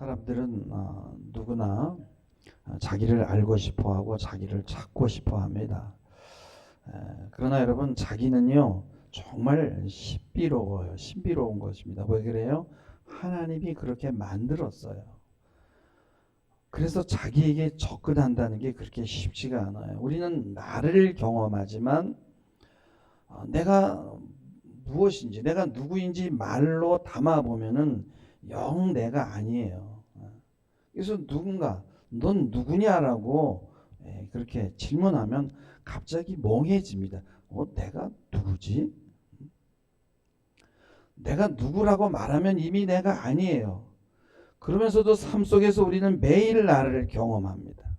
사람들은 누구나 자기를 알고 싶어하고 자기를 찾고 싶어합니다. 그러나 여러분, 자기는요 정말 신비로워요. 신비로운 것입니다. 왜 그래요? 하나님이 그렇게 만들었어요. 그래서 자기에게 접근한다는 게 그렇게 쉽지가 않아요. 우리는 나를 경험하지만 내가 무엇인지, 내가 누구인지 말로 담아보면은 영 내가 아니에요. 그래서 누군가 넌 누구냐라고 그렇게 질문하면 갑자기 멍해집니다. 내가 누구지? 내가 누구라고 말하면 이미 내가 아니에요. 그러면서도 삶 속에서 우리는 매일 나를 경험합니다.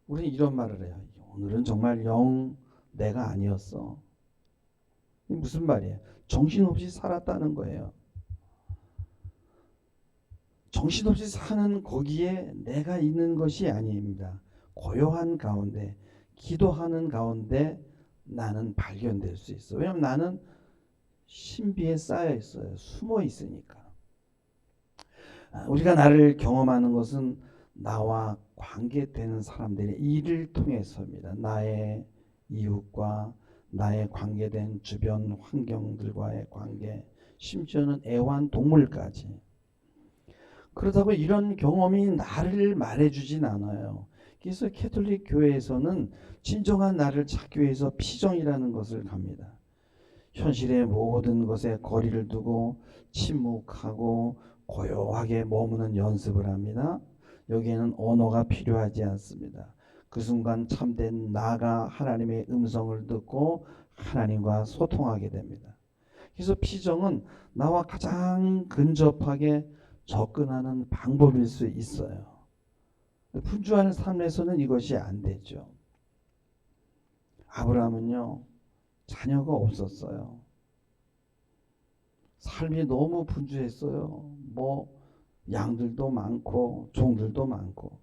우리는 이런 말을 해요. 오늘은 정말 영 내가 아니었어. 이게 무슨 말이에요? 정신없이 살았다는 거예요. 정신없이 사는 거기에 내가 있는 것이 아닙니다. 고요한 가운데, 기도하는 가운데 나는 발견될 수 있어. 왜냐하면 나는 신비에 쌓여 있어요. 숨어 있으니까. 우리가 나를 경험하는 것은 나와 관계되는 사람들의 일을 통해서입니다. 나의 이웃과 나의 관계된 주변 환경들과의 관계, 심지어는 애완동물까지. 그렇다고 이런 경험이 나를 말해주진 않아요. 그래서 캐톨릭 교회에서는 진정한 나를 찾기 위해서 피정이라는 것을 갑니다. 현실의 모든 것에 거리를 두고 침묵하고 고요하게 머무는 연습을 합니다. 여기에는 언어가 필요하지 않습니다. 그 순간 참된 나가 하나님의 음성을 듣고 하나님과 소통하게 됩니다. 그래서 피정은 나와 가장 근접하게 접근하는 방법일 수 있어요. 분주한 삶에서는 이것이 안 되죠. 아브라함은요, 자녀가 없었어요. 삶이 너무 분주했어요. 양들도 많고 종들도 많고.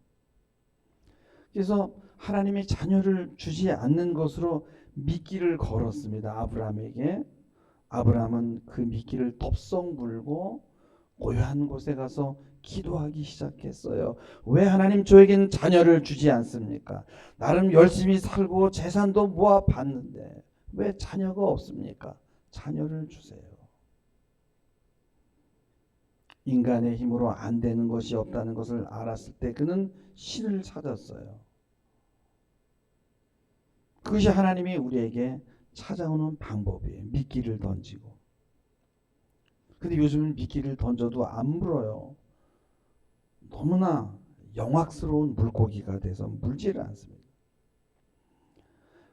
그래서 하나님이 자녀를 주지 않는 것으로 미끼를 걸었습니다. 아브라함에게. 아브라함은 그 미끼를 덥석 물고 고요한 곳에 가서 기도하기 시작했어요. 왜 하나님 저에겐 자녀를 주지 않습니까? 나름 열심히 살고 재산도 모아봤는데 왜 자녀가 없습니까? 자녀를 주세요. 인간의 힘으로 안 되는 것이 없다는 것을 알았을 때 그는 신을 찾았어요. 그것이 하나님이 우리에게 찾아오는 방법이에요. 미끼를 던지고. 근데 요즘은 미끼를 던져도 안 물어요. 너무나 영악스러운 물고기가 돼서 물지를 않습니다.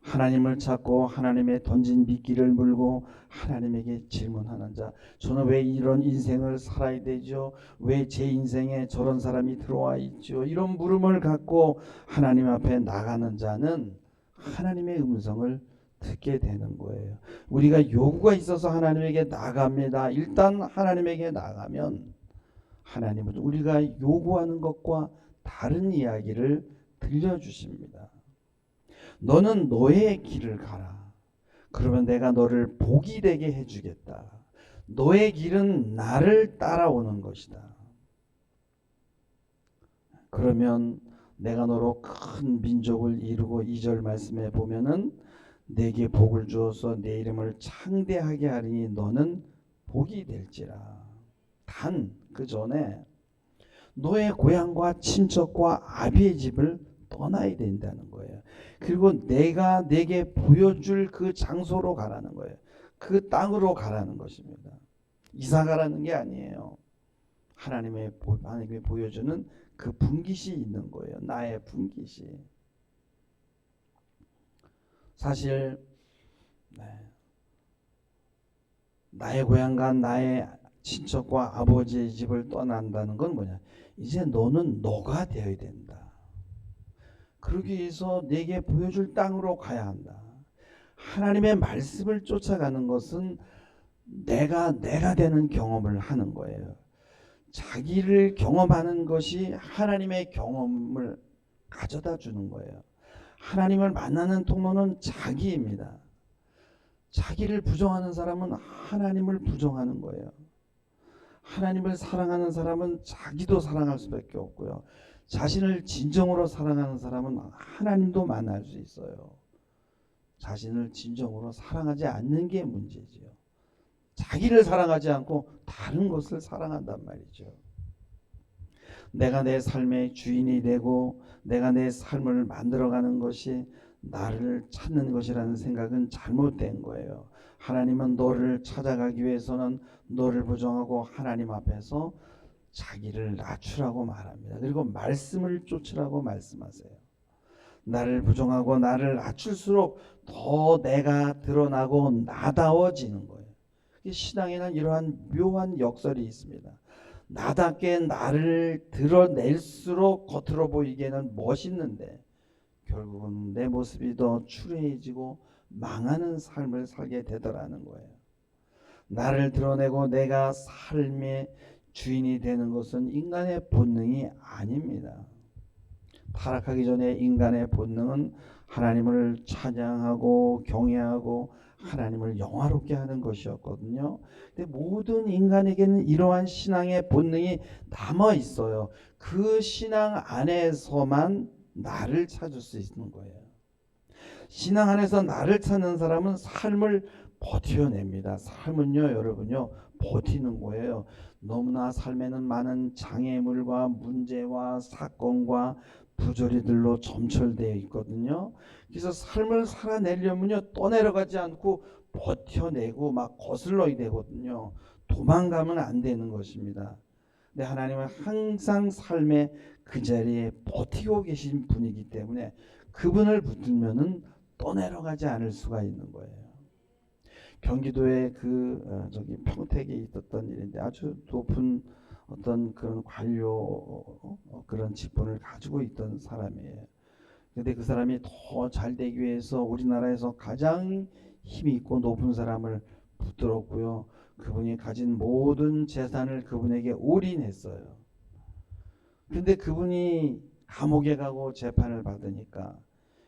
하나님을 찾고 하나님의 던진 미끼를 물고 하나님에게 질문하는 자, 저는 왜 이런 인생을 살아야 되죠? 왜 제 인생에 저런 사람이 들어와 있죠? 이런 물음을 갖고 하나님 앞에 나가는 자는 하나님의 음성을 듣게 되는 거예요. 우리가 요구가 있어서 하나님에게 나갑니다. 일단 하나님에게 나가면 하나님은 우리가 요구하는 것과 다른 이야기를 들려주십니다. 너는 너의 길을 가라. 그러면 내가 너를 복이 되게 해주겠다. 너의 길은 나를 따라오는 것이다. 그러면 내가 너로 큰 민족을 이루고 2절 말씀에 보면은 내게 복을 주어서 내 이름을 창대하게 하리니 너는 복이 될지라. 단 그 전에 너의 고향과 친척과 아비의 집을 떠나야 된다는 거예요. 그리고 내가 내게 보여줄 그 장소로 가라는 거예요. 그 땅으로 가라는 것입니다. 이사 가라는 게 아니에요. 하나님이 보여주는 그 분깃이 있는 거예요. 나의 분깃이. 사실 나의 고향과 나의 친척과 아버지의 집을 떠난다는 건 뭐냐? 이제 너는 너가 되어야 된다. 그러기 위해서 내게 보여줄 땅으로 가야 한다. 하나님의 말씀을 쫓아가는 것은 내가 되는 경험을 하는 거예요. 자기를 경험하는 것이 하나님의 경험을 가져다 주는 거예요. 하나님을 만나는 통로는 자기입니다. 자기를 부정하는 사람은 하나님을 부정하는 거예요. 하나님을 사랑하는 사람은 자기도 사랑할 수밖에 없고요. 자신을 진정으로 사랑하는 사람은 하나님도 만날 수 있어요. 자신을 진정으로 사랑하지 않는 게 문제지요. 자기를 사랑하지 않고 다른 것을 사랑한단 말이죠. 내가 내 삶의 주인이 되고 내가 내 삶을 만들어가는 것이 나를 찾는 것이라는 생각은 잘못된 거예요. 하나님은 너를 찾아가기 위해서는 너를 부정하고 하나님 앞에서 자기를 낮추라고 말합니다. 그리고 말씀을 쫓으라고 말씀하세요. 나를 부정하고 나를 낮출수록 더 내가 드러나고 나다워지는 거예요. 신앙에는 이러한 묘한 역설이 있습니다. 나답게 나를 드러낼수록 겉으로 보이기에는 멋있는데 결국은 내 모습이 더 추레해지고 망하는 삶을 살게 되더라는 거예요. 나를 드러내고 내가 삶의 주인이 되는 것은 인간의 본능이 아닙니다. 타락하기 전에 인간의 본능은 하나님을 찬양하고 경외하고 하나님을 영화롭게 하는 것이었거든요. 근데 모든 인간에게는 이러한 신앙의 본능이 남아 있어요. 그 신앙 안에서만 나를 찾을 수 있는 거예요. 신앙 안에서 나를 찾는 사람은 삶을 버텨냅니다. 삶은요, 여러분요, 버티는 거예요. 너무나 삶에는 많은 장애물과 문제와 사건과 부조리들로 점철되어 있거든요. 그래서 삶을 살아내려면요, 떠내려가지 않고 버텨내고 막 거슬러야 되거든요. 도망가면 안 되는 것입니다. 근데 하나님은 항상 삶의 그 자리에 버티고 계신 분이기 때문에 그분을 붙들면은 떠내려가지 않을 수가 있는 거예요. 경기도의 저기 평택에 있었던 일인데 아주 높은 어떤 그런 관료 그런 직분을 가지고 있던 사람이에요. 근데 그 사람이 더 잘 되기 위해서 우리나라에서 가장 힘이 있고 높은 사람을 붙들었고요. 그분이 가진 모든 재산을 그분에게 올인했어요. 근데 그분이 감옥에 가고 재판을 받으니까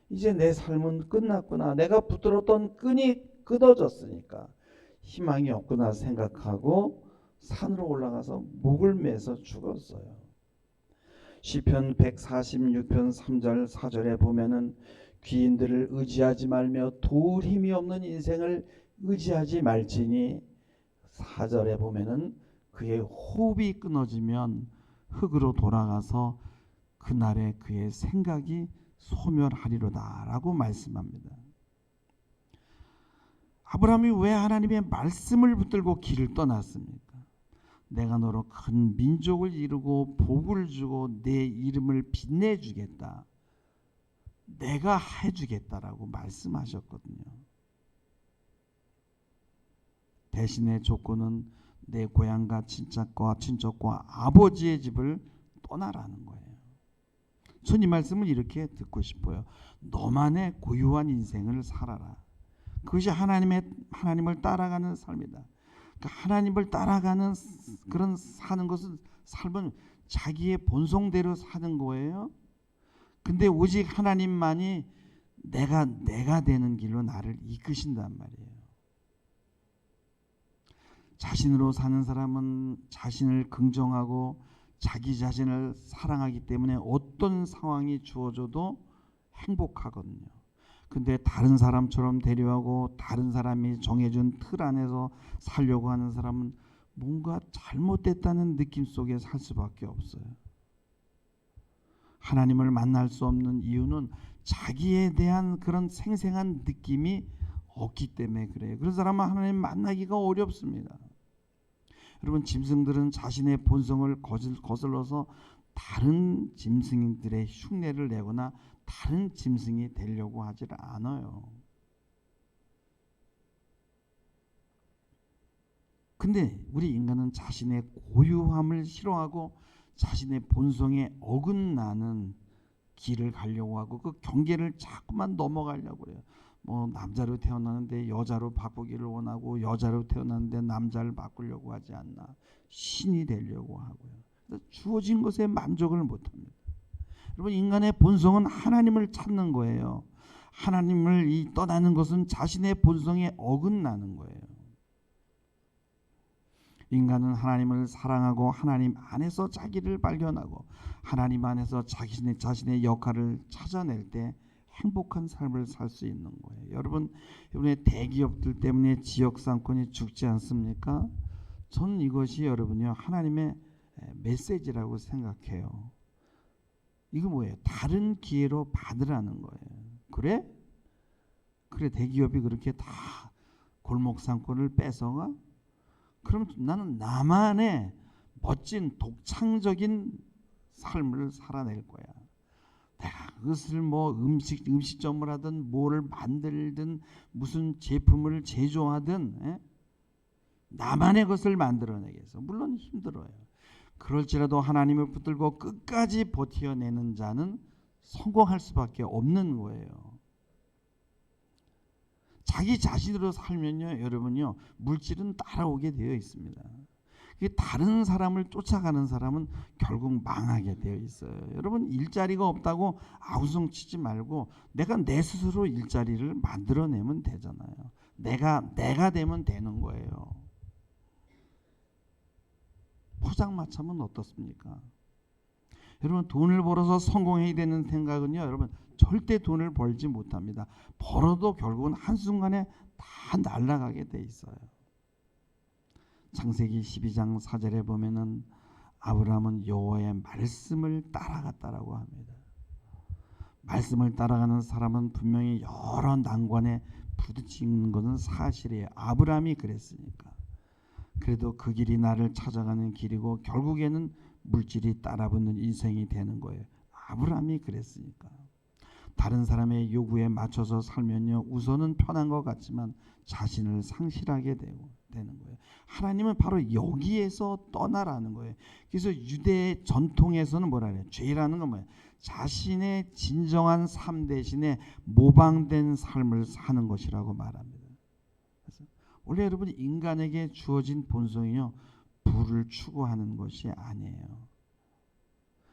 이제 내 삶은 끝났구나. 내가 붙들었던 끈이 끊어졌으니까 희망이 없구나 생각하고 산으로 올라가서 목을 매서 죽었어요. 시편 146편 3절 4절에 보면은 귀인들을 의지하지 말며 도울 힘이 없는 인생을 의지하지 말지니 4절에 보면은 그의 호흡이 끊어지면 흙으로 돌아가서 그날에 그의 생각이 소멸하리로다 라고 말씀합니다. 아브라함이 왜 하나님의 말씀을 붙들고 길을 떠났습니까? 내가 너로 큰 민족을 이루고 복을 주고 내 이름을 빛내주겠다. 내가 해주겠다라고 말씀하셨거든요. 대신의 조건은 내 고향과 친척과 아버지의 집을 떠나라는 거예요. 전 이 말씀을 이렇게 듣고 싶어요. 너만의 고유한 인생을 살아라. 그것이 하나님을 따라가는 삶이다. 그러니까 하나님을 따라가는 그런 사는 것은 삶은 자기의 본성대로 사는 거예요. 근데 오직 하나님만이 내가 되는 길로 나를 이끄신단 말이에요. 자신으로 사는 사람은 자신을 긍정하고 자기 자신을 사랑하기 때문에 어떤 상황이 주어져도 행복하거든요. 근데 다른 사람처럼 되려하고 다른 사람이 정해준 틀 안에서 살려고 하는 사람은 뭔가 잘못됐다는 느낌 속에 살 수밖에 없어요. 하나님을 만날 수 없는 이유는 자기에 대한 그런 생생한 느낌이 없기 때문에 그래요. 그런 사람은 하나님 만나기가 어렵습니다. 여러분, 짐승들은 자신의 본성을 거슬러서 다른 짐승들의 흉내를 내거나 다른 짐승이 되려고 하질 않아요. 근데 우리 인간은 자신의 고유함을 싫어하고 자신의 본성에 어긋나는 길을 가려고 하고 그 경계를 자꾸만 넘어가려고 해요. 뭐 남자로 태어나는데 여자로 바꾸기를 원하고 여자로 태어났는데 남자를 바꾸려고 하지 않나. 신이 되려고 하고요. 주어진 것에 만족을 못합니다. 여러분, 인간의 본성은 하나님을 찾는 거예요. 하나님을 떠나는 것은 자신의 본성에 어긋나는 거예요. 인간은 하나님을 사랑하고 하나님 안에서 자기를 발견하고 하나님 안에서 자신의 역할을 찾아낼 때 행복한 삶을 살 수 있는 거예요. 여러분의 대기업들 때문에 지역 상권이 죽지 않습니까? 저는 이것이 여러분요 하나님의 메시지라고 생각해요. 이거 뭐예요? 다른 기회로 받으라는 거예요. 그래? 대기업이 그렇게 다 골목 상권을 뺏어가? 그럼 나는 나만의 멋진 독창적인 삶을 살아낼 거야. 내가 그것을 뭐 음식점을 하든 뭐를 만들든 무슨 제품을 제조하든 나만의 것을 만들어내겠어. 물론 힘들어요. 그럴지라도 하나님을 붙들고 끝까지 버텨내는 자는 성공할 수밖에 없는 거예요. 자기 자신으로 살면요, 여러분요, 물질은 따라오게 되어 있습니다. 다른 사람을 쫓아가는 사람은 결국 망하게 되어 있어요. 여러분 일자리가 없다고 아우성치지 말고 내가 내 스스로 일자리를 만들어내면 되잖아요. 내가 되면 되는 거예요. 포장마차면 어떻습니까? 여러분 돈을 벌어서 성공해야 되는 생각은요, 여러분 절대 돈을 벌지 못합니다. 벌어도 결국은 한순간에 다 날아가게 돼 있어요. 창세기 12장 4절에 보면은 아브라함은 여호와의 말씀을 따라갔다라고 합니다. 말씀을 따라가는 사람은 분명히 여러 난관에 부딪히는 것은 사실이에요. 아브라함이 그랬으니까. 그래도 그 길이 나를 찾아가는 길이고 결국에는 물질이 따라붙는 인생이 되는 거예요. 아브라함이 그랬으니까. 다른 사람의 요구에 맞춰서 살면요, 우선은 편한 것 같지만 자신을 상실하게 되는 거예요. 하나님은 바로 여기에서 떠나라는 거예요. 그래서 유대 전통에서는 뭐라 그래요? 죄라는 건 뭐예요? 자신의 진정한 삶 대신에 모방된 삶을 사는 것이라고 말합니다. 그래서 원래 여러분 인간에게 주어진 본성이요, 부를 추구하는 것이 아니에요.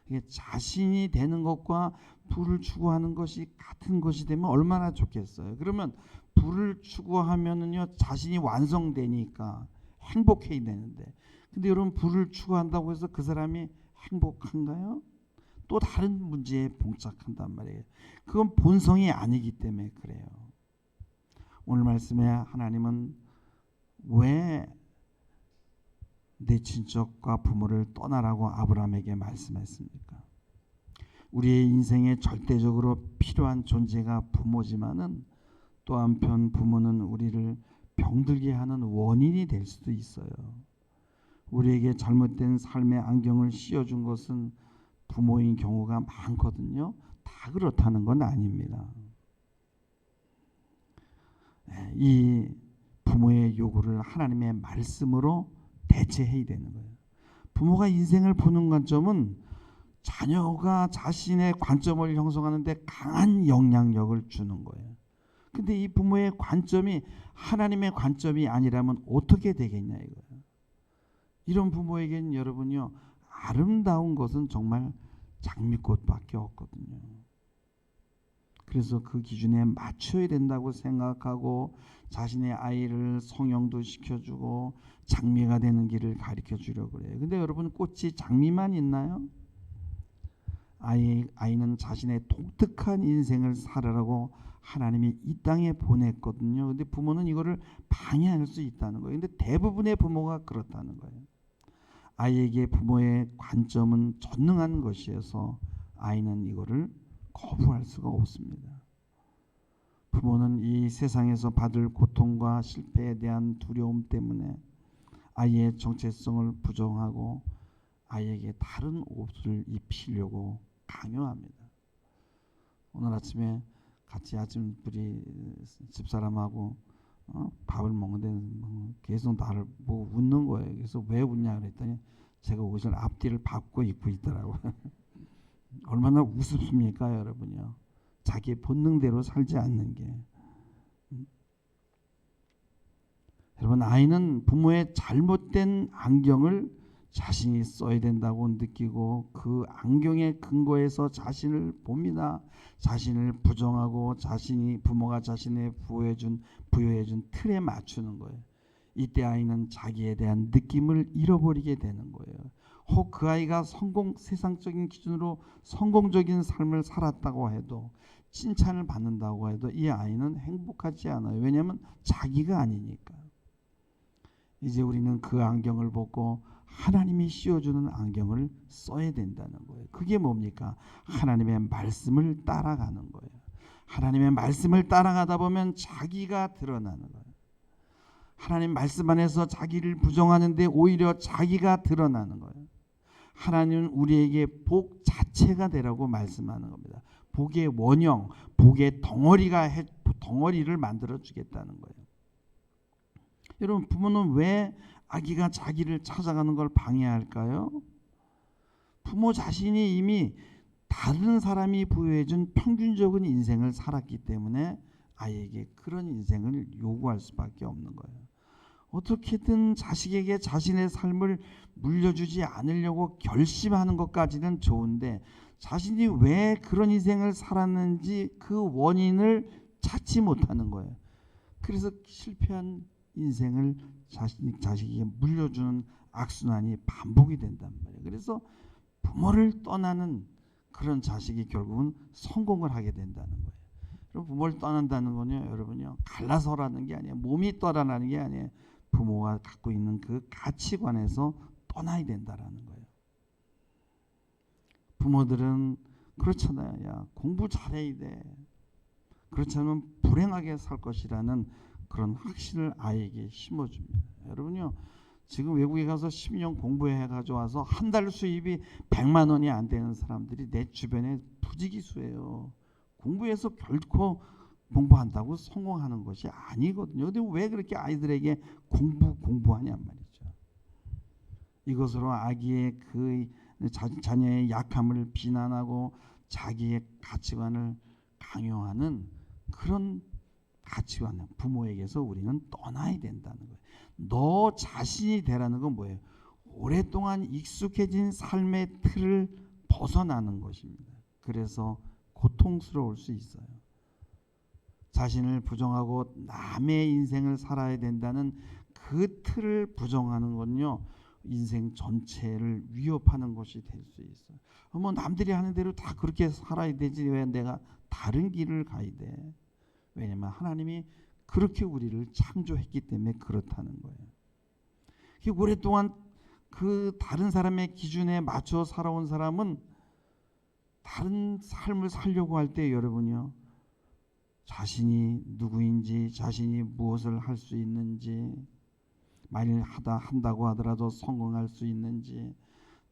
이게 자신이 되는 것과 부를 추구하는 것이 같은 것이 되면 얼마나 좋겠어요. 그러면 부를 추구하면은요 자신이 완성되니까 행복해야 되는데, 근데 여러분 부를 추구한다고 해서 그 사람이 행복한가요? 또 다른 문제에 봉착한단 말이에요. 그건 본성이 아니기 때문에 그래요. 오늘 말씀에 하나님은 왜 내 친척과 부모를 떠나라고 아브라함에게 말씀했습니까? 우리의 인생에 절대적으로 필요한 존재가 부모지만은 또 한편 부모는 우리를 병들게 하는 원인이 될 수도 있어요. 우리에게 잘못된 삶의 안경을 씌워준 것은 부모인 경우가 많거든요. 다 그렇다는 건 아닙니다. 이 부모의 요구를 하나님의 말씀으로 대체해야 되는 거예요. 부모가 인생을 보는 관점은 자녀가 자신의 관점을 형성하는데 강한 영향력을 주는 거예요. 근데 이 부모의 관점이 하나님의 관점이 아니라면 어떻게 되겠냐 이거예요. 이런 부모에게는 여러분요, 아름다운 것은 정말 장미꽃밖에 없거든요. 그래서 그 기준에 맞춰야 된다고 생각하고 자신의 아이를 성형도 시켜주고 장미가 되는 길을 가르쳐 주려고 그래요. 근데 여러분 꽃이 장미만 있나요? 아이는 자신의 독특한 인생을 살아라고 하나님이 이 땅에 보냈거든요. 근데 부모는 이거를 방해할 수 있다는 거예요. 근데 대부분의 부모가 그렇다는 거예요. 아이에게 부모의 관점은 전능한 것이어서 아이는 이거를 거부할 수가 없습니다. 부모는 이 세상에서 받을 고통과 실패에 대한 두려움 때문에 아이의 정체성을 부정하고 아이에게 다른 옷을 입히려고 강요합니다. 오늘 아침에 같이 우리 집사람하고 밥을 먹는데 계속 나를 보고 웃는 거예요. 그래서 왜 웃냐 그랬더니 제가 옷을 앞뒤를 바꿔 입고 있더라고요. 얼마나 우습습니까 여러분요. 자기 본능대로 살지 않는 게. 여러분 아이는 부모의 잘못된 안경을 자신이 써야 된다고 느끼고 그 안경의 근거에서 자신을 봅니다. 자신을 부정하고 부모가 자신의 부여해준 틀에 맞추는 거예요. 이때 아이는 자기에 대한 느낌을 잃어버리게 되는 거예요. 혹 그 아이가 세상적인 기준으로 성공적인 삶을 살았다고 해도, 칭찬을 받는다고 해도 이 아이는 행복하지 않아요. 왜냐하면 자기가 아니니까. 이제 우리는 그 안경을 벗고 하나님이 씌워주는 안경을 써야 된다는 거예요. 그게 뭡니까? 하나님의 말씀을 따라가는 거예요. 하나님의 말씀을 따라가다 보면 자기가 드러나는 거예요. 하나님 말씀 안에서 자기를 부정하는데 오히려 자기가 드러나는 거예요. 하나님은 우리에게 복 자체가 되라고 말씀하는 겁니다. 복의 원형, 복의 덩어리를 만들어 주겠다는 거예요. 여러분, 부모는 왜 아기가 자기를 찾아가는 걸 방해할까요? 부모 자신이 이미 다른 사람이 부여해준 평균적인 인생을 살았기 때문에 아이에게 그런 인생을 요구할 수밖에 없는 거예요. 어떻게든 자식에게 자신의 삶을 물려주지 않으려고 결심하는 것까지는 좋은데, 자신이 왜 그런 인생을 살았는지 그 원인을 찾지 못하는 거예요. 그래서 실패한 인생을 자식에게 물려주는 악순환이 반복이 된단 말이에요. 그래서 부모를 떠나는 그런 자식이 결국은 성공을 하게 된다는 거예요. 그럼 부모를 떠난다는 건요, 여러분요, 갈라서라는 게 아니에요. 몸이 떠나는 게 아니에요. 부모가 갖고 있는 그 가치관에서 떠나야 된다라는 거예요. 부모들은 그렇잖아요. 야, 공부 잘해야 돼. 그렇지 않으면 불행하게 살 것이라는 그런 확신을 아이에게 심어줍니다. 여러분요, 지금 외국에 가서 10년 공부해가지고 와서 한 달 수입이 100만 원이 안 되는 사람들이 내 주변에 부지기수예요. 공부해서 결코 공부한다고 성공하는 것이 아니거든요. 근데 왜 그렇게 아이들에게 공부하냔 말이죠. 이것으로 아기의 그 자녀의 약함을 비난하고 자기의 가치관을 강요하는 그런 가치관은 부모에게서 우리는 떠나야 된다는 거예요. 너 자신이 되라는 건 뭐예요? 오랫동안 익숙해진 삶의 틀을 벗어나는 것입니다. 그래서 고통스러울 수 있어요. 자신을 부정하고 남의 인생을 살아야 된다는 그 틀을 부정하는 건요, 인생 전체를 위협하는 것이 될 수 있어요. 뭐 남들이 하는 대로 다 그렇게 살아야 되지 왜 내가 다른 길을 가야 돼? 왜냐면 하나님이 그렇게 우리를 창조했기 때문에 그렇다는 거예요. 오랫동안 그 다른 사람의 기준에 맞춰 살아온 사람은 다른 삶을 살려고 할 때 여러분요, 자신이 누구인지, 자신이 무엇을 할 수 있는지, 만일 한다고 하더라도 성공할 수 있는지,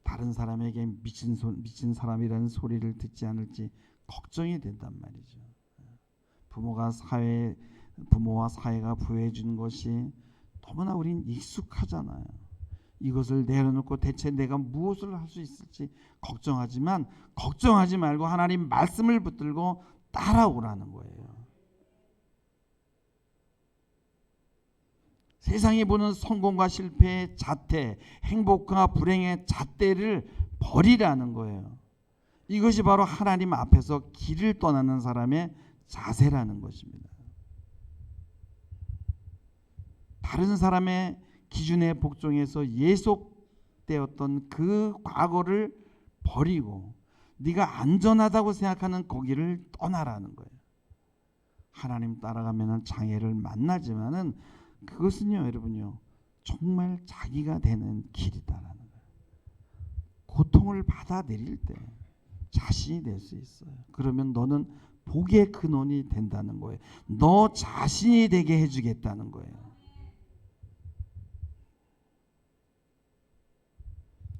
다른 사람에게 미친 사람이라는 소리를 듣지 않을지 걱정이 된단 말이죠. 부모와 사회가 부여해 준 것이 너무나 우린 익숙하잖아요. 이것을 내려놓고 대체 내가 무엇을 할 수 있을지 걱정하지만, 걱정하지 말고 하나님 말씀을 붙들고 따라오라는 거예요. 세상이 보는 성공과 실패의 잣대, 행복과 불행의 잣대를 버리라는 거예요. 이것이 바로 하나님 앞에서 길을 떠나는 사람의 자세라는 것입니다. 다른 사람의 기준에 복종해서 예속되었던 그 과거를 버리고 네가 안전하다고 생각하는 거기를 떠나라는 거예요. 하나님 따라가면 장애를 만나지만은 그것은요, 여러분요, 정말 자기가 되는 길이다라는 거예요. 고통을 받아들일 때 자신이 될 수 있어요. 그러면 너는 복의 근원이 된다는 거예요. 너 자신이 되게 해주겠다는 거예요.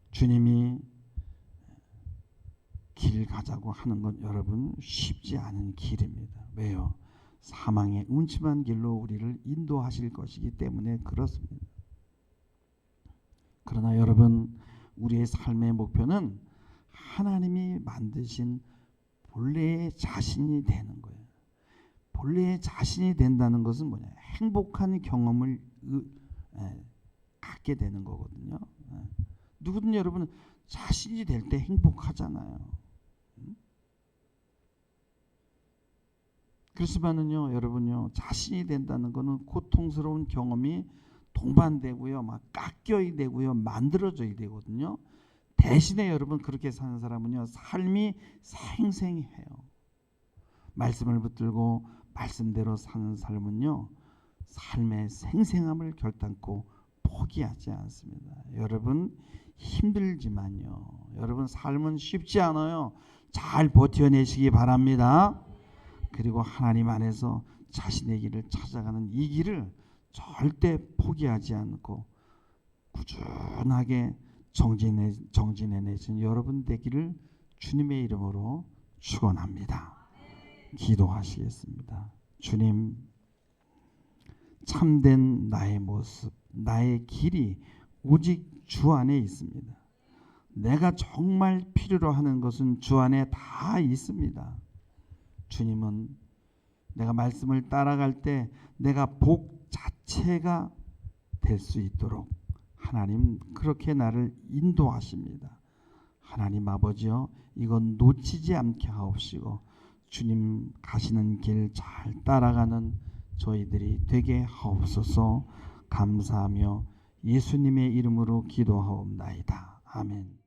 주님이 길 가자고 하는 건 여러분 쉽지 않은 길입니다. 왜요? 사망의 음침한 길로 우리를 인도하실 것이기 때문에 그렇습니다. 그러나 여러분, 우리의 삶의 목표는 하나님이 만드신 본래의 자신이 되는 거예요. 본래의 자신이 된다는 것은 뭐냐? 행복한 경험을 갖게 되는 거거든요. 누구든 여러분 자신이 될 때 행복하잖아요. 그렇지만은요, 여러분요, 자신이 된다는 것은 고통스러운 경험이 동반되고요, 막 깎여야 되고요, 만들어져야 되거든요. 대신에 여러분 그렇게 사는 사람은요, 삶이 생생해요. 말씀을 붙들고 말씀대로 사는 삶은요, 삶의 생생함을 결단코 포기하지 않습니다. 여러분 힘들지만요, 여러분 삶은 쉽지 않아요. 잘 버텨내시기 바랍니다. 그리고 하나님 안에서 자신의 길을 찾아가는 이 길을 절대 포기하지 않고 꾸준하게 정진해내신 여러분 되기를 주님의 이름으로 축원합니다. 기도하시겠습니다. 주님, 참된 나의 모습, 나의 길이 오직 주 안에 있습니다. 내가 정말 필요로 하는 것은 주 안에 다 있습니다. 주님은 내가 말씀을 따라갈 때 내가 복 자체가 될 수 있도록 하나님 그렇게 나를 인도하십니다. 하나님 아버지여, 이건 놓치지 않게 하옵시고 주님 가시는 길 잘 따라가는 저희들이 되게 하옵소서. 감사하며 예수님의 이름으로 기도하옵나이다. 아멘.